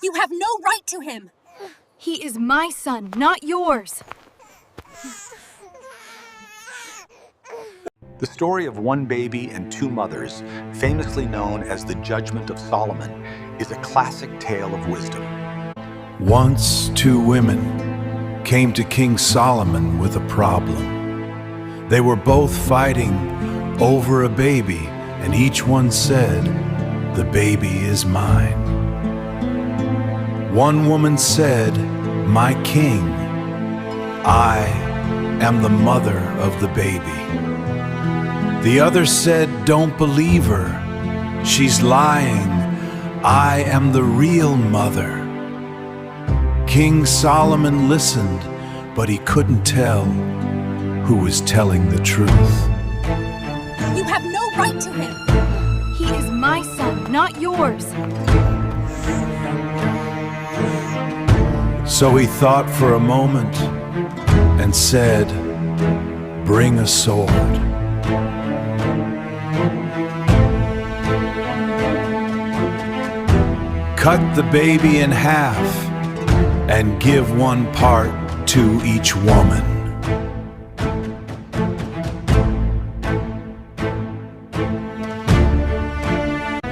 You have no right to him! He is my son, not yours. The story of one baby and two mothers, famously known as the Judgment of Solomon, is a classic tale of wisdom. Once two women came to King Solomon with a problem. They were both fighting over a baby, and each one said, "The baby is mine." One woman said, "My king, I am the mother of the baby." The other said, "Don't believe her. She's lying. I am the real mother." King Solomon listened, but he couldn't tell who was telling the truth. You have no right to him! He is my son, not yours. So he thought for a moment and said, "Bring a sword." Cut the baby in half and give one part to each woman.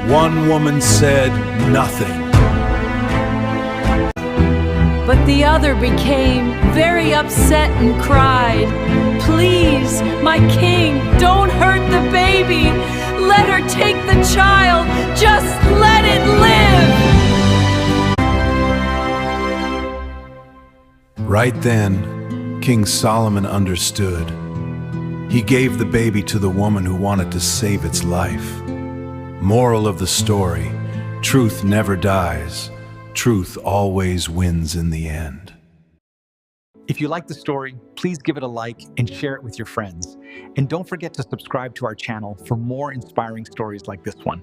One woman said nothing. But the other became very upset and cried, "Please, my king, don't hurt the baby. Let her take the child. Just let it live." Right then, King Solomon understood. He gave the baby to the woman who wanted to save its life. Moral of the story: truth never dies. Truth always wins in the end. If you like the story, please give it a like and share it with your friends. And don't forget to subscribe to our channel for more inspiring stories like this one.